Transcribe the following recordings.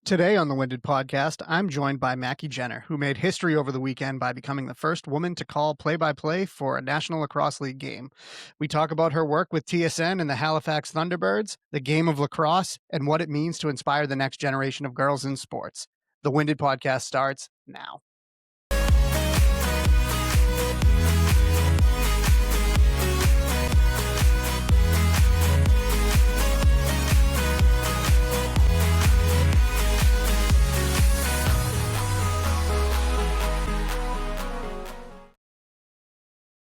Today on the Winded Podcast, I'm joined by Maki Jenner, who made history over the weekend by becoming the first woman to call play by play for a National Lacrosse League game. We talk about her work with TSN and the Halifax Thunderbirds, the game of lacrosse, and what it means to inspire the next generation of girls in sports. The Winded Podcast starts now.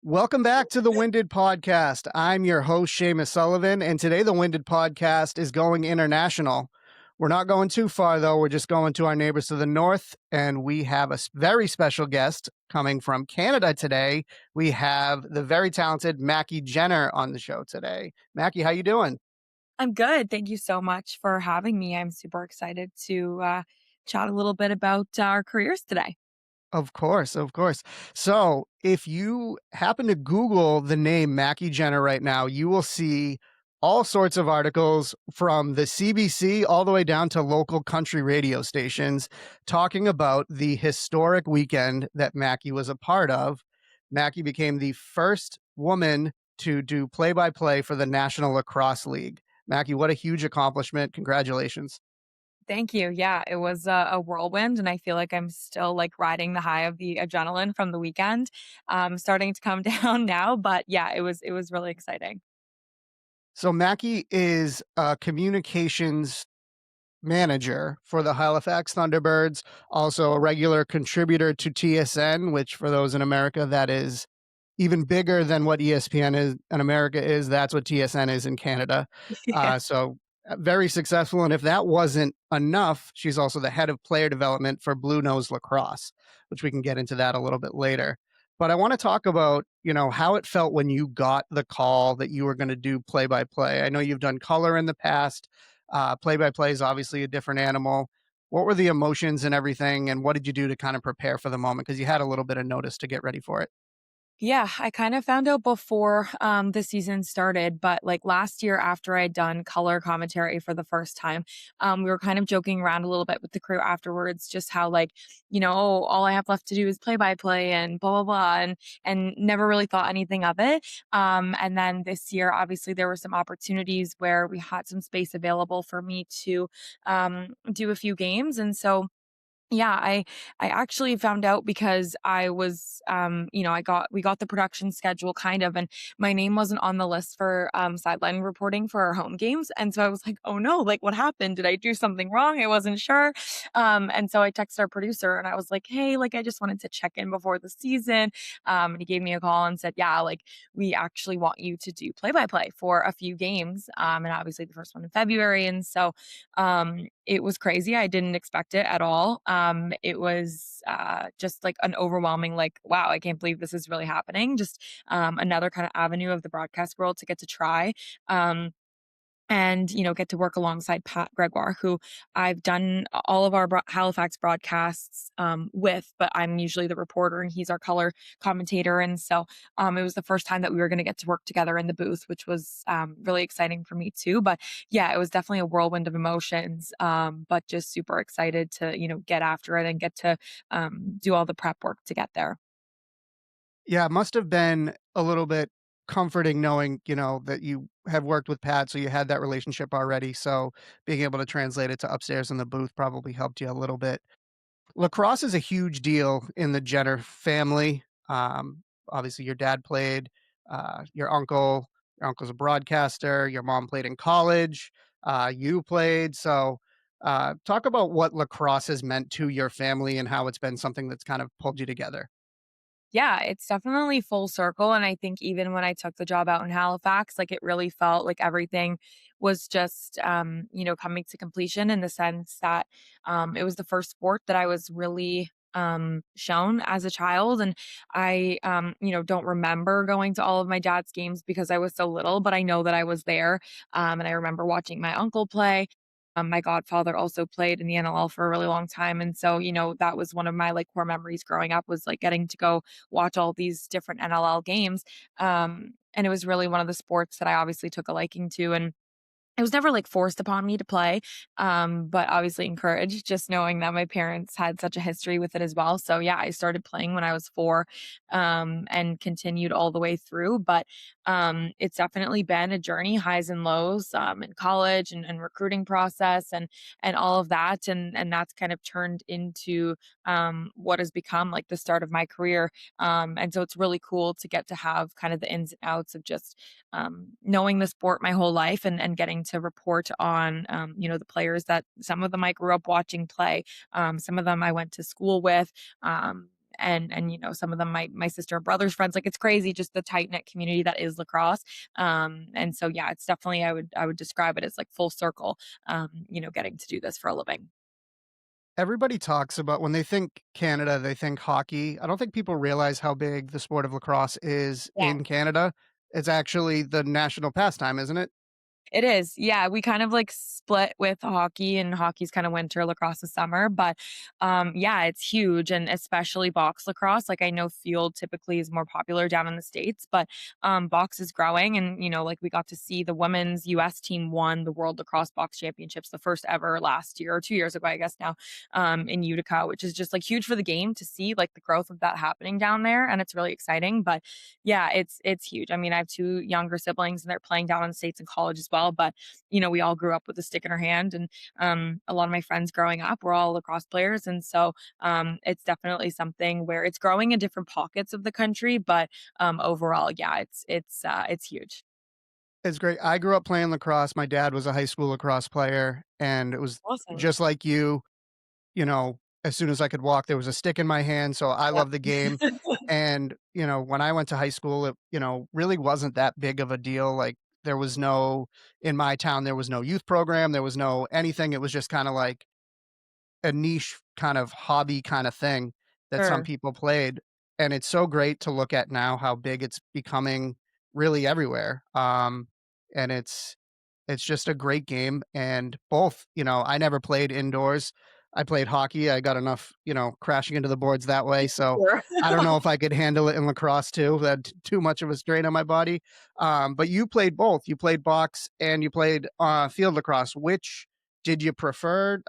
Welcome back to the Winded Podcast. I'm your host, Shamus Sullivan, and today the Winded Podcast is going international. We're not going too far, though. We're just going to our neighbors to the north, and we have a very special guest coming from Canada today. We have the very talented Maki Jenner on the show today. Maki, how you doing? I'm good. Thank you so much for having me. I'm super excited to chat a little bit about our careers today. Of course, of course. So, if you happen to Google the name Maki Jenner right now, you will see all sorts of articles from the CBC all the way down to local country radio stations talking about the historic weekend that Maki was a part of. Maki became the first woman to do play by play for the National Lacrosse League. Maki, what a huge accomplishment. Congratulations. Thank you. Yeah, it was a whirlwind, and I feel like I'm still like riding the high of the adrenaline from the weekend. Starting to come down now, but yeah, it was really exciting. So, Maki is a communications manager for the Halifax Thunderbirds, also a regular contributor to TSN, which for those in America, that is even bigger than what ESPN is in America is. That's what TSN is in Canada. Yeah. Very successful. And if that wasn't enough, she's also the head of player development for Blue Nose Lacrosse, which we can get into that a little bit later. But I want to talk about, how it felt when you got the call that you were going to do play by play. I know you've done color in the past. Play by play is obviously a different animal. What were the emotions and everything? And what did you do to kind of prepare for the moment? Because you had a little bit of notice to get ready for it. Yeah, I kind of found out before the season started, but like last year after I'd done color commentary for the first time, we were kind of joking around a little bit with the crew afterwards, just how like, oh, all I have left to do is play by play and blah blah blah, and never really thought anything of it. And then this year, obviously, there were some opportunities where we had some space available for me to do a few games, and so yeah, I actually found out because I was we got the production schedule kind of, and my name wasn't on the list for sideline reporting for our home games. And so I was like, "Oh no, like what happened? Did I do something wrong?" I wasn't sure. And so I texted our producer and I was like, "Hey, like I just wanted to check in before the season." And he gave me a call and said, "Yeah, like we actually want you to do play by play for a few games." And obviously the first one in February. And so it was crazy. I didn't expect it at all. It was just like an overwhelming, like, wow, I can't believe this is really happening. Just another kind of avenue of the broadcast world to get to try. And get to work alongside Pat Gregoire, who I've done all of our Halifax broadcasts with, but I'm usually the reporter and he's our color commentator. And so it was the first time that we were going to get to work together in the booth, which was really exciting for me too. But yeah, it was definitely a whirlwind of emotions, but just super excited to get after it and get to do all the prep work to get there. Yeah, it must have been a little bit comforting knowing, that you have worked with Pat, so you had that relationship already. So being able to translate it to upstairs in the booth probably helped you a little bit. Lacrosse is a huge deal in the Jenner family. Obviously, your dad played, your uncle's a broadcaster, your mom played in college, you played. So, talk about what lacrosse has meant to your family and how it's been something that's kind of pulled you together. Yeah, it's definitely full circle, and I think even when I took the job out in Halifax, like, it really felt like everything was just, coming to completion in the sense that, it was the first sport that I was really, shown as a child, and I, don't remember going to all of my dad's games because I was so little, but I know that I was there, and I remember watching my uncle play. My godfather also played in the NLL for a really long time, and so, that was one of my, like, core memories growing up was, like, getting to go watch all these different NLL games, and it was really one of the sports that I obviously took a liking to, and it was never, like, forced upon me to play, but obviously encouraged, just knowing that my parents had such a history with it as well. So, yeah, I started playing when I was 4, and continued all the way through, but, it's definitely been a journey, highs and lows, in college and recruiting process and all of that, and that's kind of turned into, what has become, like, the start of my career, and so it's really cool to get to have kind of the ins and outs of just knowing the sport my whole life and getting to report on, the players that some of them I grew up watching play, some of them I went to school with, and some of them my sister and brother's friends. Like it's crazy, just the tight knit community that is lacrosse. And so yeah, it's definitely I would describe it as like full circle. Getting to do this for a living. Everybody talks about when they think Canada, they think hockey. I don't think people realize how big the sport of lacrosse is Yeah. in Canada. It's actually the national pastime, isn't it? It is. Yeah, we kind of like split with hockey and hockey's kind of winter, lacrosse is summer, but yeah, it's huge and especially box lacrosse. Like I know field typically is more popular down in the States, but box is growing and like we got to see the women's US team won the World Lacrosse Box Championships, the first ever last year or 2 years ago, I guess now, in Utica, which is just like huge for the game to see like the growth of that happening down there and it's really exciting, but yeah, it's huge. I mean, I have 2 younger siblings and they're playing down in the States in college as well, but, we all grew up with a stick in our hand and, a lot of my friends growing up were all lacrosse players, and so, it's definitely something where it's growing in different pockets of the country, but, overall, yeah, it's huge. It's great. I grew up playing lacrosse. My dad was a high school lacrosse player, and it was Awesome. just like as soon as I could walk, there was a stick in my hand, so I Yep. love the game. And, when I went to high school, it, really wasn't that big of a deal. Like, there was no in my town, there was no youth program, there was no anything. It was just kinda like a niche kind of hobby kinda thing that some Sure. people played, and it's so great to look at now how big it's becoming really everywhere, and it's just a great game, and both, I never played indoors. I played hockey, I got enough, crashing into the boards that way, so Sure. I don't know if I could handle it in lacrosse too, that too much of a strain on my body, but you played both, you played box and you played, field lacrosse. Which did you prefer?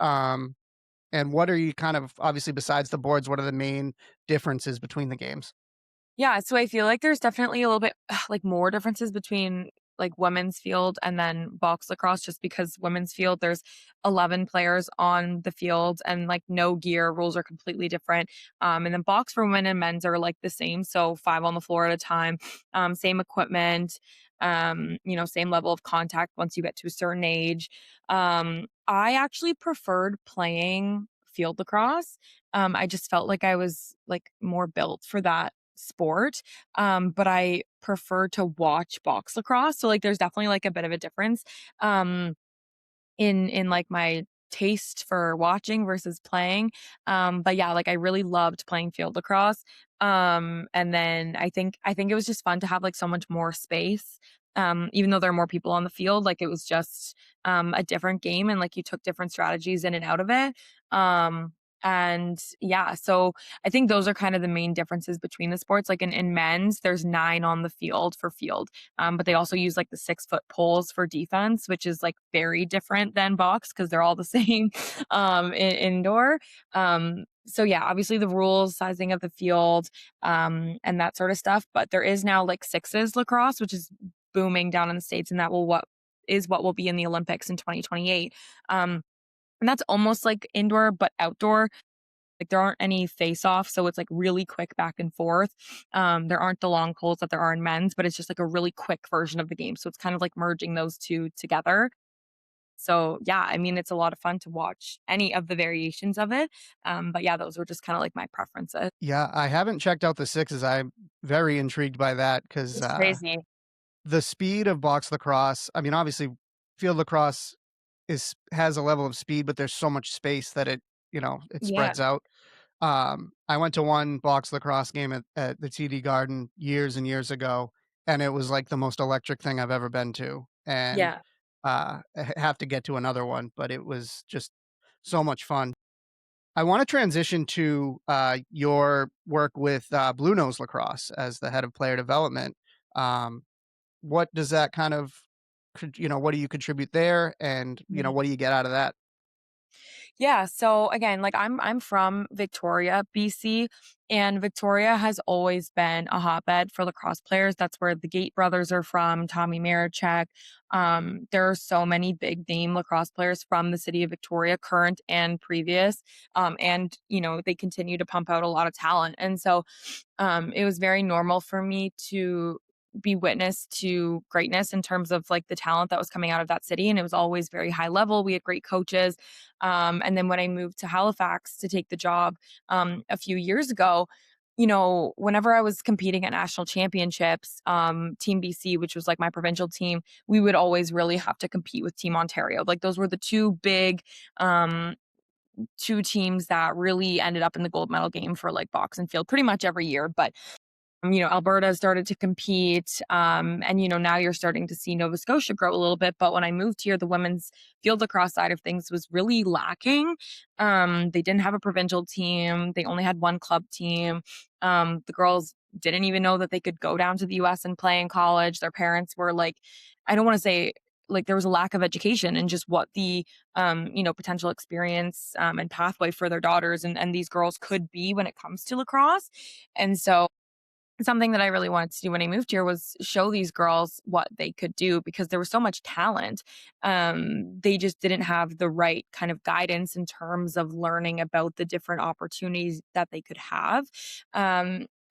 And what are you kind of obviously besides the boards, what are the main differences between the games? Yeah, so I feel like there's definitely a little bit like more differences between like women's field and then box lacrosse just because women's field there's 11 players on the field and like no gear rules are completely different, and then box for women and men's are like the same, so 5 on the floor at a time, same equipment, same level of contact once you get to a certain age. I actually preferred playing field lacrosse. I just felt like I was like more built for that sport, but I prefer to watch box lacrosse, so, like, there's definitely, like, a bit of a difference, um, in, like, my taste for watching versus playing, but yeah, like, I really loved playing field lacrosse, and then I think it was just fun to have, like, so much more space, even though there are more people on the field, like, it was just, a different game and, like, you took different strategies in and out of it, and yeah, so I think those are kind of the main differences between the sports. Like in men's, there's 9 on the field for field, but they also use like the 6-foot poles for defense, which is like very different than box because they're all the same indoor. So yeah, obviously the rules, sizing of the field, and that sort of stuff. But there is now like sixes lacrosse, which is booming down in the States, and that will what will be in the Olympics in 2028. And that's almost like indoor but outdoor. Like, there aren't any face-offs, so it's, like, really quick back and forth. There aren't the long poles that there are in men's, but it's just, like, a really quick version of the game, so it's kind of like merging those 2 together. So, yeah, I mean, it's a lot of fun to watch any of the variations of it, but yeah, those were just kinda, like, my preferences. Yeah, I haven't checked out the sixes. I'm very intrigued by that because It's crazy. the speed of box lacrosse, I mean, obviously, field lacrosse has a level of speed, but there's so much space that it Yeah, spreads out. I went to one box lacrosse game at the TD Garden years and years ago, and it was like the most electric thing I've ever been to. And yeah. I have to get to another one, but it was just so much fun. I want to transition to your work with Blue Nose Lacrosse as the head of player development. Um, what does that kind of? what do you contribute there, and, what do you get out of that? Yeah, so again, like I'm from Victoria, BC, and Victoria has always been a hotbed for lacrosse players. That's where the Gate brothers are from, Tommy Marichek. There are so many big name lacrosse players from the city of Victoria, current and previous. And they continue to pump out a lot of talent. And so it was very normal for me to be witness to greatness in terms of like the talent that was coming out of that city. And it was always very high level. We had great coaches. And then when I moved to Halifax to take the job a few years ago, whenever I was competing at national championships, Team BC, which was like my provincial team, we would always really have to compete with Team Ontario. Like those were the two big two teams that really ended up in the gold medal game for like box and field pretty much every year. But Alberta started to compete. And now you're starting to see Nova Scotia grow a little bit. But when I moved here, the women's field lacrosse side of things was really lacking. They didn't have a provincial team, they only had one club team. The girls didn't even know that they could go down to the US and play in college. Their parents were like, I don't want to say, like there was a lack of education and just what the potential experience and pathway for their daughters and these girls could be when it comes to lacrosse. And so something that I really wanted to do when I moved here was show these girls what they could do because there was so much talent. They just didn't have the right kind of guidance in terms of learning about the different opportunities that they could have.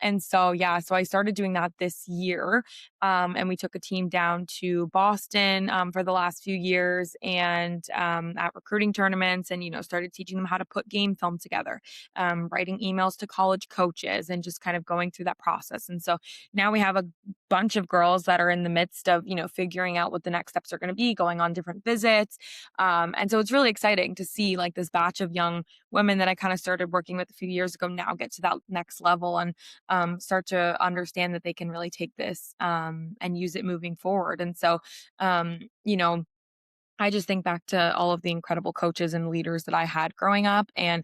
And so, yeah, so I started doing that this year. And we took a team down to Boston for the last few years and at recruiting tournaments and, started teaching them how to put game film together, writing emails to college coaches and just kind of going through that process. And so now we have a bunch of girls that are in the midst of, figuring out what the next steps are going to be, going on different visits. And so it's really exciting to see like this batch of young women that I kind of started working with a few years ago now get to that next level and start to understand that they can really take this and use it moving forward. And so, um, you know, I just think back to all of the incredible coaches and leaders that I had growing up and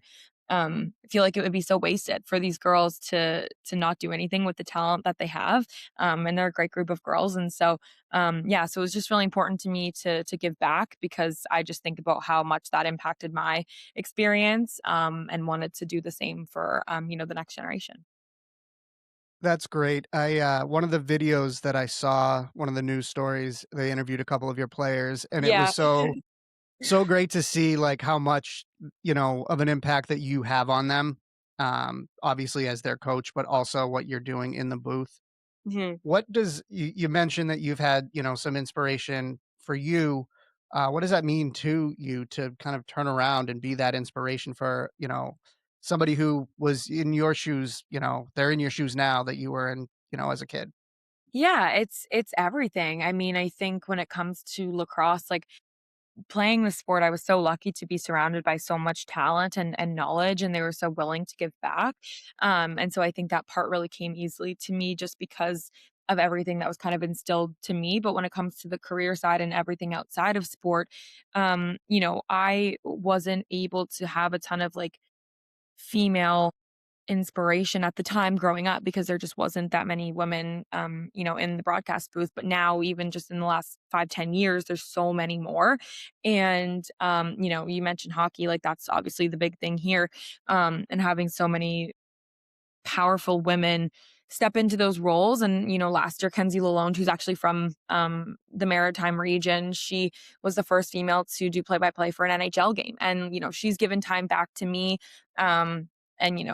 I feel like it would be so wasted for these girls to not do anything with the talent that they have. And they're a great group of girls. And so yeah, so it was just really important to me to give back because I just think about how much that impacted my experience and wanted to do the same for the next generation. That's great. One of the videos that I saw, one of the news stories, they interviewed a couple of your players, and it was Yeah. so great to see, like, how much, of an impact that you have on them, obviously as their coach, but also what you're doing in the booth. Mhm. What does you mentioned that you've had, some inspiration for you. What does that mean to you to kind of turn around and be that inspiration for, somebody who was in your shoes, they're in your shoes now that you were in, as a kid? Yeah, it's everything. I mean, I think when it comes to lacrosse, like playing the sport, I was so lucky to be surrounded by so much talent and knowledge, and they were so willing to give back. And so I think that part really came easily to me just because of everything that was kind of instilled to me. But when it comes to the career side and everything outside of sport, I wasn't able to have a ton of like female inspiration at the time growing up because there just wasn't that many women, in the broadcast booth. But now, even just in the last 5-10 years, there's so many more. And, you mentioned hockey, like that's obviously the big thing here. And having so many powerful women step into those roles. And, last year, Kenzie Lalonde, who's actually from the Maritime region, she was the first female to do play by play for an NHL game. And, she's given time back to me. And,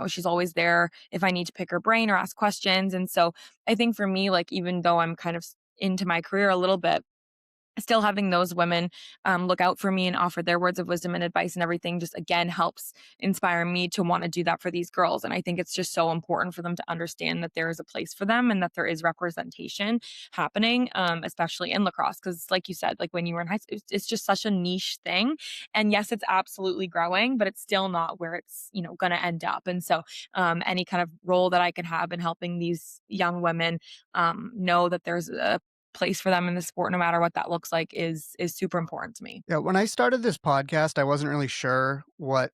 she's always there if I need to pick her brain or ask questions. And so I think for me, like, even though I'm kind of into my career a little bit, still having those women look out for me and offer their words of wisdom and advice and everything just again helps inspire me to want to do that for these girls. And I think it's just so important for them to understand that there is a place for them and that there is representation happening, especially in lacrosse, because like you said, like when you were in high school, it's just such a niche thing. And yes, it's absolutely growing, but it's still not where it's going to end up. And so any kind of role that I can have in helping these young women know that there's a place for them in the sport, no matter what that looks like, is super important to me. Yeah, when I started this podcast, I wasn't really sure what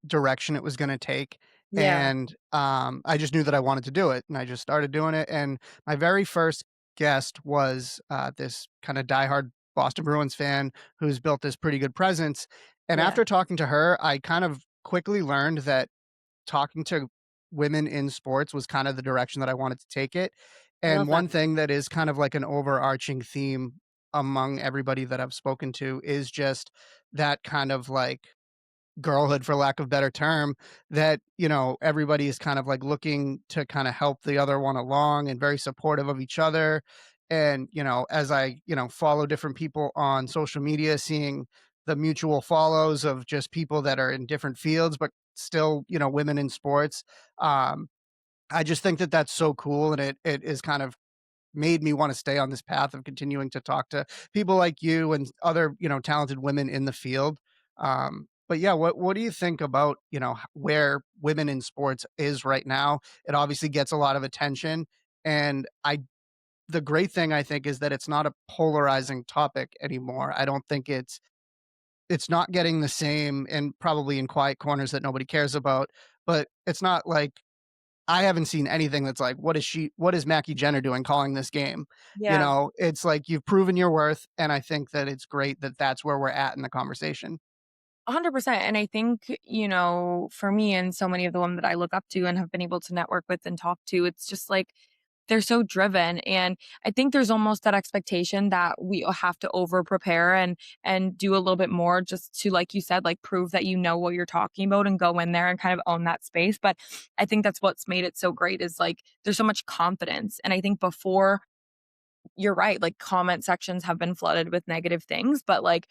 direction it was gonna take, Yeah. and, I just knew that I wanted to do it, and I just started doing it, and my very first guest was, this kinda diehard Boston Bruins fan who's built this pretty good presence. And Yeah, after talking to her, I kind of quickly learned that talking to women in sports was kind of the direction that I wanted to take it. I And love that. one thing that is kind of like an overarching theme among everybody that I've spoken to is just that kind of like girlhood, for lack of better term, that, everybody is kind of like looking to kind of help the other one along and very supportive of each other. And, as I, follow different people on social media, seeing the mutual follows of just people that are in different fields, but still, women in sports. Um, I just think that that's so cool. And it is kind of made me wanna stay on this path of continuing to talk to people like you and other, talented women in the field. But yeah, what do you think about, where women in sports is right now? It obviously gets a lot of attention, and I the great thing I think is that it's not a polarizing topic anymore. I don't think it's not getting the same, and probably in quiet corners that nobody cares about, but it's not like I haven't seen anything that's like, what is Maki Jenner doing calling this game? Yeah. It's like you've proven your worth, and I think that it's great that that's where we're at in the conversation. 100%. And I think, for me and so many of the women that I look up to and have been able to network with and talk to, it's just like they're so driven. And I think there's almost that expectation that we have to over prepare and do a little bit more just to, like you said, like prove that you know what you're talking about and go in there and kind of own that space. But I think that's what's made it so great is like there's so much confidence. And I think before, you're right, like comment sections have been flooded with negative things, but like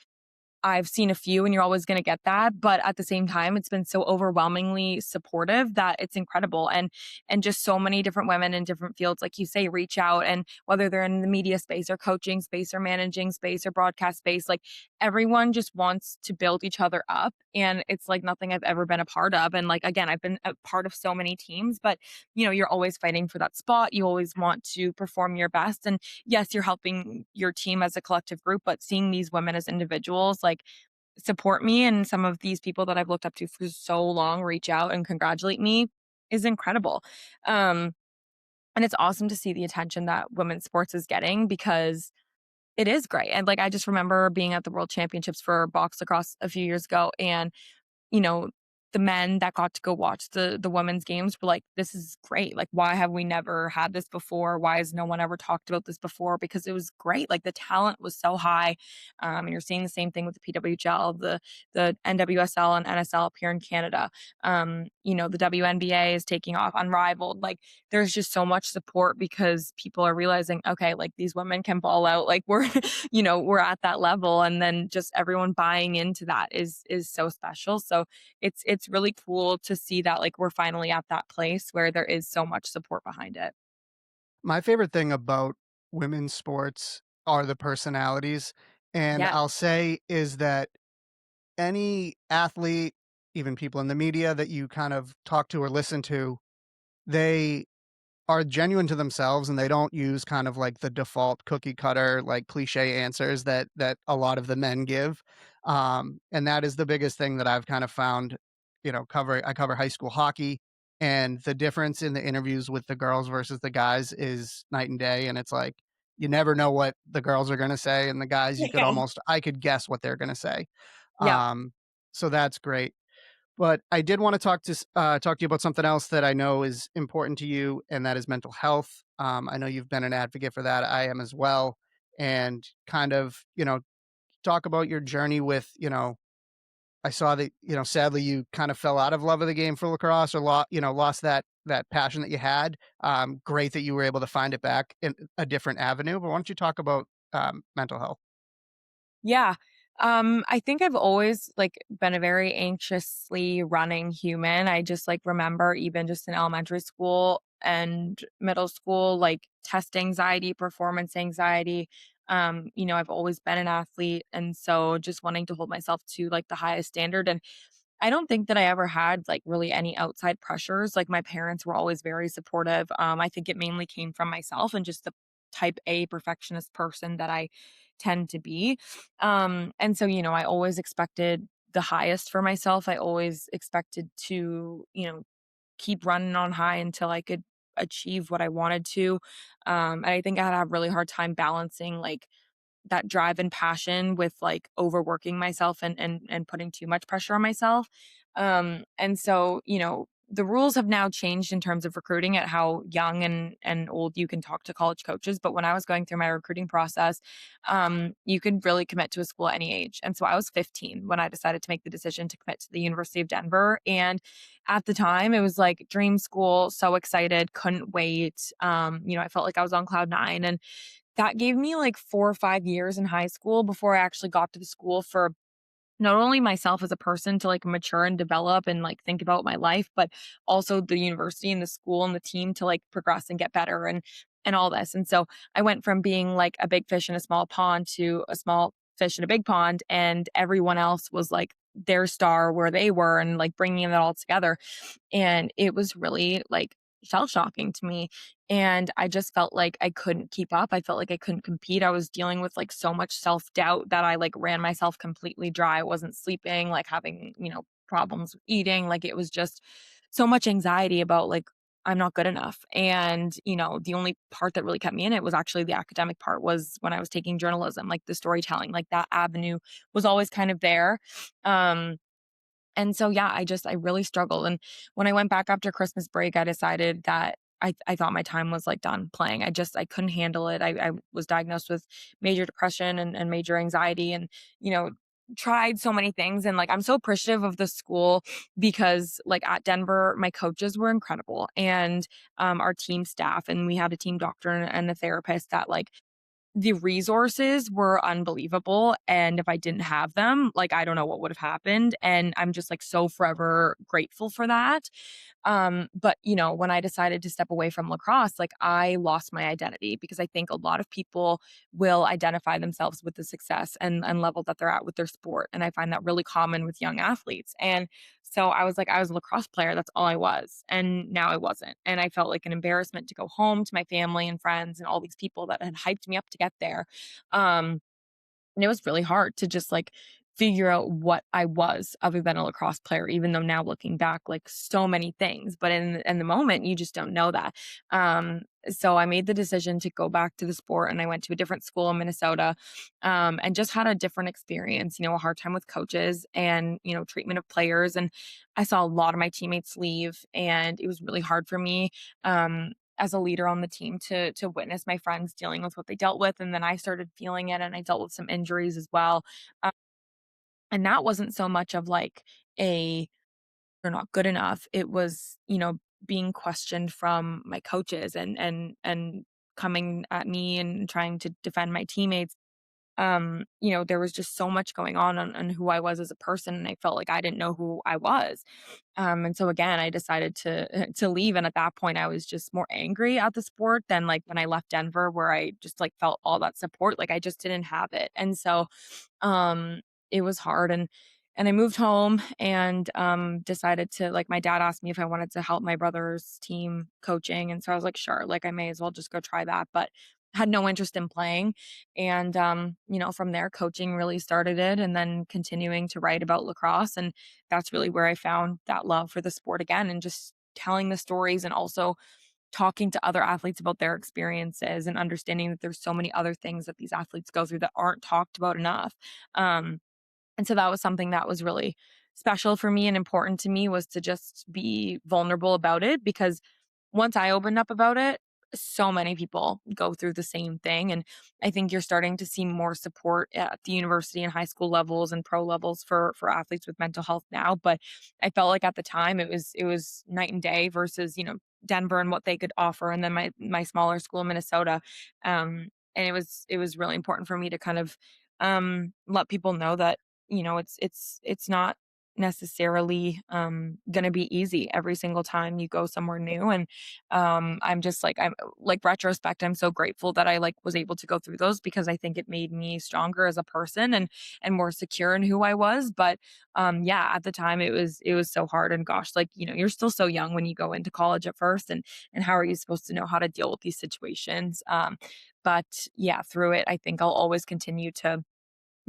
I've seen a few and you're always gonna get that, but at the same time, it's been so overwhelmingly supportive that it's incredible, and just so many different women in different fields, like you say, reach out, and whether they're in the media space or coaching space or managing space or broadcast space, like, everyone just wants to build each other up, and it's like nothing I've ever been a part of, and, like, again, I've been a part of so many teams, but, you're always fighting for that spot, you always want to perform your best, and yes, you're helping your team as a collective group, but seeing these women as individuals, like, support me and some of these people that I've looked up to for so long reach out and congratulate me is incredible. Um, and it's awesome to see the attention that women's sports is getting because it is great. And like I just remember being at the World Championships for box lacrosse a few years ago and you know, the men that got to go watch the women's games were like, "This is great. Like, why have we never had this before? Why has no one ever talked about this before?" Because it was great. Like the talent was so high. And you're seeing the same thing with the PWHL, the NWSL and NSL up here in Canada. The WNBA is taking off unrivaled. Like there's just so much support because people are realizing, okay, like these women can ball out. Like we're, we're at that level. And then just everyone buying into that is so special. So it's really cool to see that like we're finally at that place where there is so much support behind it. My favorite thing about women's sports are the personalities, and Yeah. I'll say is that any athlete, even people in the media that you kind of talk to or listen to, they are genuine to themselves and they don't use kind of like the default cookie cutter, like cliche answers that a lot of the men give. And that is the biggest thing that I've kind of found, I cover high school hockey, and the difference in the interviews with the girls versus the guys is night and day. And it's like you never know what the girls are gonna say, and the guys I could guess what they're gonna say. Yeah. Um, so that's great. But I did wanna talk to you about something else that I know is important to you, and that is mental health. I know you've been an advocate for that, I am as well, and kind of, talk about your journey with, I saw that, sadly you kind of fell out of love of the game for lacrosse or lost that passion that you had. Great that you were able to find it back in a different avenue, but why don't you talk about, mental health? Yeah. I think I've always like been a very anxiously running human. I just like remember even just in elementary school and middle school, like test anxiety, performance anxiety. I've always been an athlete. And so just wanting to hold myself to like the highest standard. And I don't think that I ever had like really any outside pressures. Like my parents were always very supportive. I think it mainly came from myself and just the type A perfectionist person that I tend to be. And so, I always expected the highest for myself. I always expected to, keep running on high until I could achieve what I wanted to. And I think I had a really hard time balancing like that drive and passion with like overworking myself and putting too much pressure on myself. And so, the rules have now changed in terms of recruiting at how young and old you can talk to college coaches. But when I was going through my recruiting process, you could really commit to a school at any age. And so I was 15 when I decided to make the decision to commit to the University of Denver. And at the time, it was like dream school, so excited, couldn't wait. I felt like I was on cloud nine. And that gave me like 4 or 5 years in high school before I actually got to the school for not only myself as a person to like mature and develop and like think about my life, but also the university and the school and the team to like progress and get better and all this. And so I went from being like a big fish in a small pond to a small fish in a big pond, and everyone else was like their star where they were and like bringing it all together. And it was really like shell shocking to me. And I just felt like I couldn't keep up. I felt like I couldn't compete. I was dealing with like so much self doubt that I like ran myself completely dry. I wasn't sleeping, like having, problems with eating. Like it was just so much anxiety about like, I'm not good enough. And, the only part that really kept me in it was actually the academic part was when I was taking journalism, like the storytelling, like that avenue was always kind of there. Um, and so, yeah, I really struggled, and when I went back after Christmas break, I decided that I thought my time was, like, done playing. I couldn't handle it. I was diagnosed with major depression and major anxiety and, you know, tried so many things, and, like, I'm so appreciative of the school because, like, at Denver, my coaches were incredible, and, our team staff, and we had a team doctor and a therapist that, like, the resources were unbelievable, and if I didn't have them, like, I don't know what would have happened, and I'm just, like, so forever grateful for that. But, when I decided to step away from lacrosse, like, I lost my identity because I think a lot of people will identify themselves with the success and level that they're at with their sport, and I find that really common with young athletes, and so I was like, I was a lacrosse player, that's all I was, and now I wasn't, and I felt like an embarrassment to go home to my family and friends and all these people that had hyped me up to get there. Um, and it was really hard to just, like, figure out what I was other than a lacrosse player, even though now looking back, like, so many things, but in the moment, you just don't know that. So I made the decision to go back to the sport, and I went to a different school in Minnesota, and just had a different experience, a hard time with coaches and, treatment of players, and I saw a lot of my teammates leave, and it was really hard for me, as a leader on the team to witness my friends dealing with what they dealt with, and then I started feeling it, and I dealt with some injuries as well, uh, and that wasn't so much of like a "You're not good enough." It was, being questioned from my coaches and coming at me and trying to defend my teammates. There was just so much going on who I was as a person, and I felt like I didn't know who I was. And so again, I decided to leave, and at that point, I was just more angry at the sport than, like, when I left Denver where I just, like, felt all that support, like, I just didn't have it, and so, um, it was hard, and I moved home and, decided to like, my dad asked me if I wanted to help my brother's team coaching, and so I was like, "Sure," like, I may as well just go try that, but had no interest in playing, and, from there, coaching really started it, and then continuing to write about lacrosse, and that's really where I found that love for the sport again, and just telling the stories and also talking to other athletes about their experiences and understanding that there's so many other things that these athletes go through that aren't talked about enough. Um, and so that was something that was really special for me and important to me was to just be vulnerable about it because once I opened up about it, so many people go through the same thing. And I think you're starting to see more support at the university and high school levels and pro levels for athletes with mental health now. But I felt like at the time it was night and day versus, Denver and what they could offer and then my smaller school in Minnesota. And it was really important for me to kind of let people know that it's not necessarily going to be easy every single time you go somewhere new and I'm just like I'm like retrospect I'm so grateful that I like was able to go through those because I think it made me stronger as a person and more secure in who I was but yeah at the time it was so hard and gosh like you're still so young when you go into college at first and how are you supposed to know how to deal with these situations but yeah through it I think I'll always continue to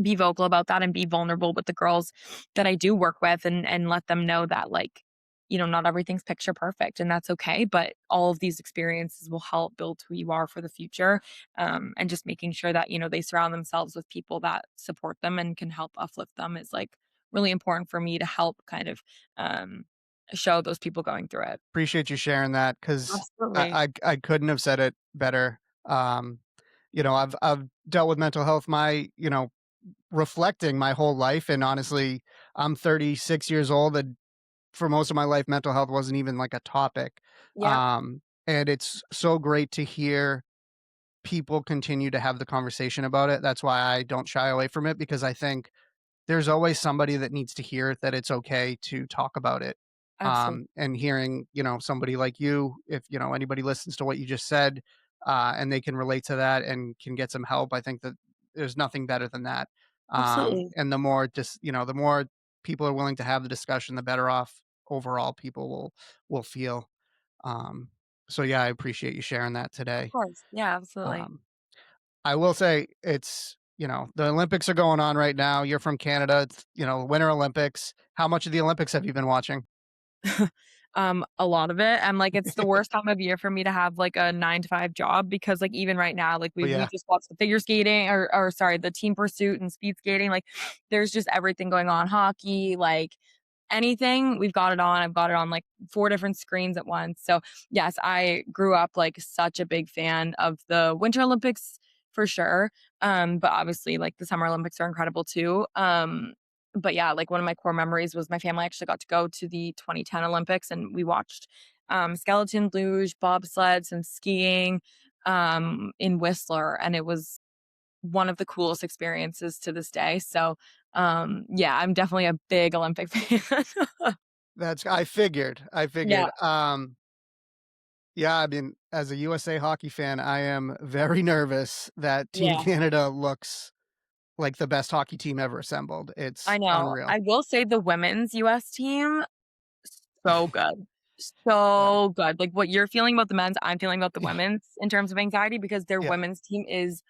be vocal about that and be vulnerable with the girls that I do work with and let them know that, like, not everything's picture perfect, and that's okay, but all of these experiences will help build who you are for the future, and just making sure that, they surround themselves with people that support them and can help uplift them is, like, really important for me to help kind of, um, show those people going through it. Appreciate you sharing that because Absolutely. I couldn't have said it better. I've dealt with mental health reflecting my whole life, and honestly, I'm 36 years old, and for most of my life, mental health wasn't even like a topic. Yep, And it's so great to hear people continue to have the conversation about it. That's why I don't shy away from it because I think there's always somebody that needs to hear that it's okay to talk about it. absolutely. And hearing, somebody like you, if, anybody listens to what you just said, and they can relate to that and can get some help, I think that there's nothing better than that. Absolutely. And the more people are willing to have the discussion, the better off overall people will feel. Um, so yeah, I appreciate you sharing that Of today. course. Yeah, absolutely. Um, I will say the Olympics are going on right now. You're from Canada. It's, Winter Olympics. How much of the Olympics have you been watching? A lot of it. And like it's the worst time of year for me to have like a 9 to 5 job because like even right now, like we But yeah, just watched the figure skating or sorry, the team pursuit and speed skating. Like there's just everything going on. Hockey, like anything, we've got it on. I've got it on like 4 different screens at once. So yes, I grew up like such a big fan of the Winter Olympics for sure. But obviously like the Summer Olympics are incredible too. But yeah, like one of my core memories was my family actually got to go to the 2010 Olympics and we watched skeleton luge, bobsleds, and skiing in Whistler. And it was one of the coolest experiences to this day. So yeah, I'm definitely a big Olympic fan. that's I figured. I Yeah, figured. Yeah, I mean, as a USA hockey fan, I am very nervous that Team yeah. Canada looks like the best hockey team ever assembled. I It's know. unreal. I will say the women's US team, so good. Yeah, So good. Like what you're feeling about the men's, I'm feeling about the women's in terms of anxiety because their yeah, women's team is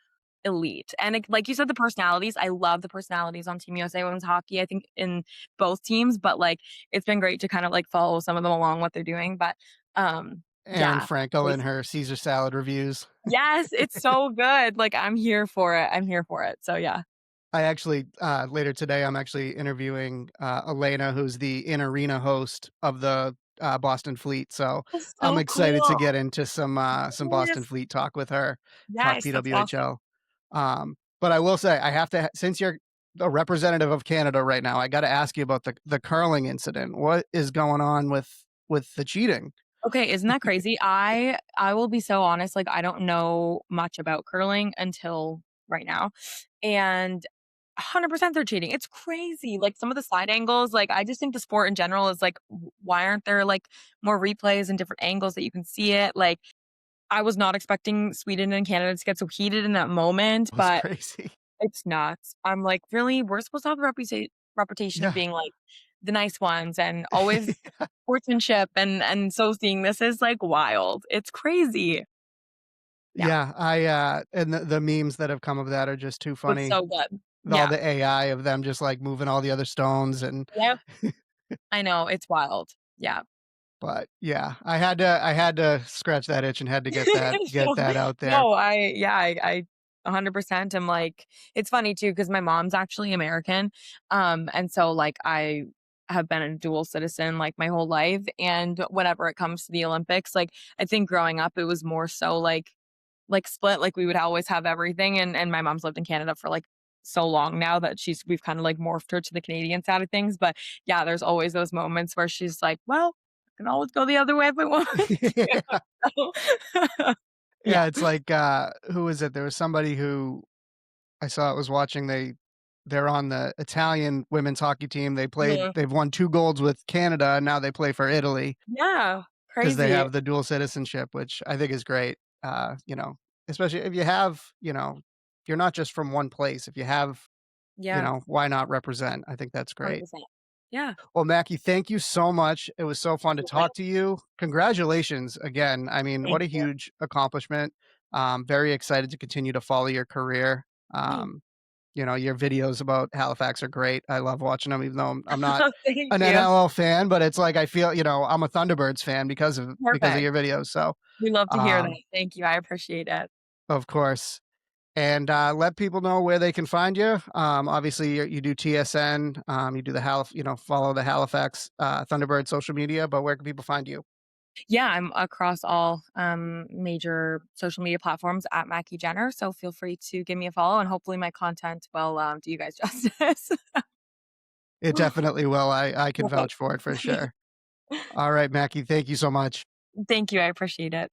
elite. And it, like you said, the personalities, I love the personalities on Team USA Women's Hockey, I think in both teams, but like it's been great to kind of like follow some of them along what they're doing. But Aaron yeah. Frankel and Crazy. her Caesar salad reviews. Yes, it's so good. Like I'm here for it. I'm here for it. So yeah. I actually later today, I'm actually interviewing Elena, who's the in arena host of the Boston Fleet. So That's I'm so excited to cool. get into some Boston Yes. Fleet talk with her, talk Yes, that's awesome. PWHL. But I will say, I have to, since you're a representative of Canada right now, I got to ask you about the curling incident. What is going on with the cheating? Okay, isn't that crazy? I will be so honest, like I don't know much about curling until right now. And 100% they're cheating. It's crazy. Like some of the side angles, like I just think the sport in general is like why aren't there like more replays and different angles that you can see it? Like I was not expecting Sweden and Canada to get so heated in that moment, It was but crazy. it's nuts. I'm like, really? We're supposed to have a reputation of Yeah. being like the nice ones and always sportsmanship and so seeing this is like wild. It's crazy. Yeah. Yeah, and the memes that have come of that are just too It's funny. so good. With all Yeah. the AI of them just, like, moving all the other stones and Yep. I know. It's wild. Yeah. but, yeah, I had to scratch that itch and had to get No, that out there. no, I 100% am like it's funny too because my mom's actually American, and so, like, I have been a dual citizen, like, my whole life, and whenever it comes to the Olympics, like, I think growing up, it was more so, like, split, like, we would always have everything, and my mom's lived in Canada for, like, so long now that we've kinda, like, morphed her to the Canadian side of things, but, yeah, there's always those moments where she's like, "Well, I can always go the other way if I want to." Yeah. Yeah. Yeah, it's like, who was it? There was somebody who I saw was watching, they're on the Italian women's hockey team, Mhm. they've won 2 golds with Canada, and now they play for Italy Yeah, because they crazy. have the dual citizenship, which I think is great, especially if you have, if you're not just from one place, if you have, Yeah, why not represent? I think that's great. 100%. Yeah, Well, Mackie, thank you so much. It was so fun to absolutely. talk to you. Congratulations again. I mean, Thank what a you. huge accomplishment. Very excited to continue to follow your career. Thanks. Um, your videos about Halifax are great. I love watching them, even though I'm not Thank an you. NLL fan, but it's like I feel, I'm a Thunderbirds fan because of Perfect. your videos. So, We love to hear um, that. Thank you. I appreciate it. of course. And let people know where they can find you. Obviously, you do TSN, you do follow the Halifax Thunderbird social media. But where can people find you? Yeah, I'm across all major social media platforms at Maki Jenner. So feel free to give me a follow, and hopefully my content will do you guys justice. It definitely will. I can Perfect. vouch for it for sure. All right, Mackie, thank you so much. Thank you. I appreciate it.